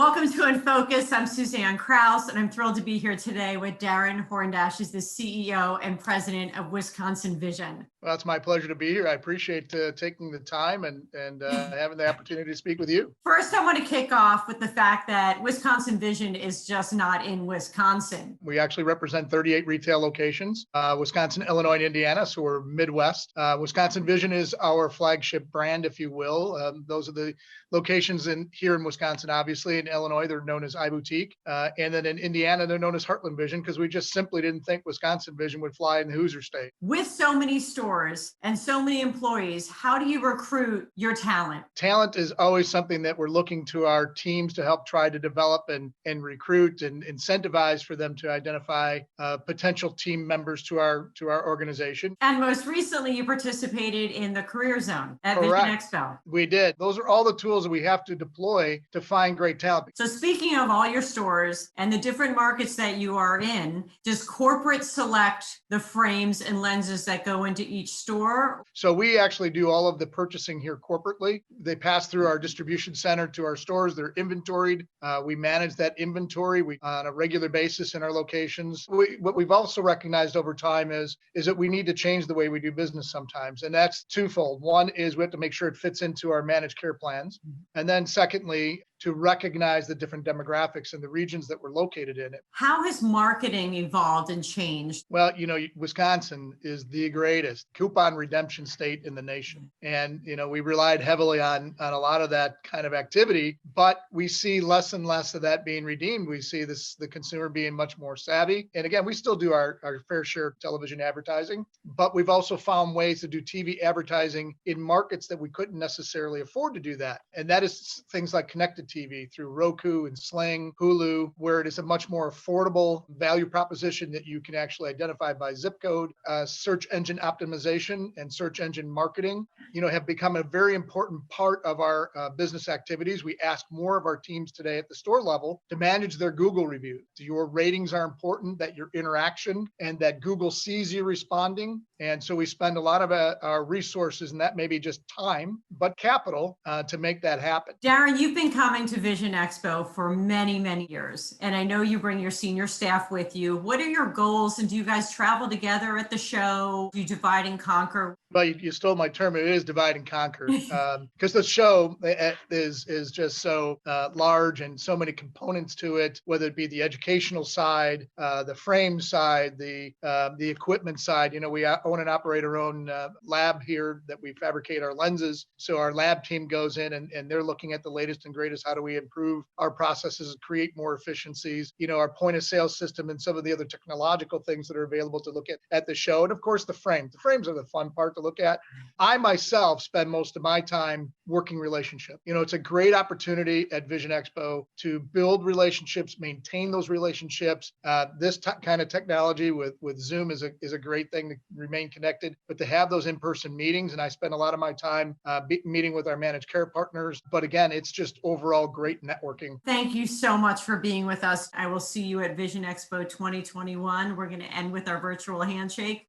Welcome to InFocus. I'm Suzanne Krause, and I'm thrilled to be here today with Darren Horndasch, who's the CEO and President of Wisconsin Vision. Well, it's my pleasure to be here. I appreciate taking the time and having the opportunity to speak with you. First, I want to kick off with the fact that Wisconsin Vision is just not in Wisconsin. We actually represent 38 retail locations, Wisconsin, Illinois, and Indiana, so we're Midwest. Wisconsin Vision is our flagship brand, if you will. Those are the locations here in Wisconsin, obviously. In Illinois, they're known as iBoutique. And then in Indiana, they're known as Heartland Vision because we just simply didn't think Wisconsin Vision would fly in the Hoosier State. With so many stores and so many employees, how do you recruit your talent? Talent is always something that we're looking to our teams to help try to develop and recruit and incentivize for them to identify potential team members to our organization. And most recently, you participated in the Career Zone at Correct. Vision Expo. We did. Those are all the tools that we have to deploy to find great talent. So speaking of all your stores and the different markets that you are in, does corporate select the frames and lenses that go into each store? So we actually do all of the purchasing here corporately. They pass through our distribution center to our stores. They're inventoried. We manage that inventory on a regular basis in our locations. What we've also recognized over time is that we need to change the way we do business sometimes. And that's twofold. One is we have to make sure it fits into our managed care plans. And then secondly, to recognize the different demographics and the regions that we're located in. How has marketing evolved and changed? Well, Wisconsin is the greatest coupon redemption state in the nation. And, we relied heavily on a lot of that kind of activity, but we see less and less of that being redeemed. We see the consumer being much more savvy. And again, we still do our fair share of television advertising, but we've also found ways to do TV advertising in markets that we couldn't necessarily afford to do that. And that is things like connected TV through Roku and Sling, Hulu, where it is a much more affordable value proposition that you can actually identify by zip code. Search engine optimization and search engine marketing, have become a very important part of our business activities. We ask more of our teams today at the store level to manage their Google reviews. Your ratings are important, that your interaction and that Google sees you responding. And so we spend a lot of our resources, and that may be just time, but capital to make that happen. Darren, you've been coming to Vision Expo for many, many years, and I know you bring your senior staff with you. What are your goals, and do you guys travel together at the show? Do you divide and conquer? Well, you stole my term. It is divide and conquer because the show is just so large and so many components to it, whether it be the educational side, the frame side, the equipment side. We own and operate our own lab here that we fabricate our lenses. So our lab team goes in and they're looking at the latest and greatest. How do we improve our processes and create more efficiencies? Our point of sale system and some of the other technological things that are available to look at the show. And of course, the frames. The frames are the fun part to look at. I myself spend most of my time working relationship. It's a great opportunity at Vision Expo to build relationships, maintain those relationships. This kind of technology with Zoom is a great thing to remain connected, but to have those in-person meetings, and I spend a lot of my time meeting with our managed care partners. But again, it's just overall great networking. Thank you so much for being with us. I will see you at Vision Expo 2021. We're going to end with our virtual handshake.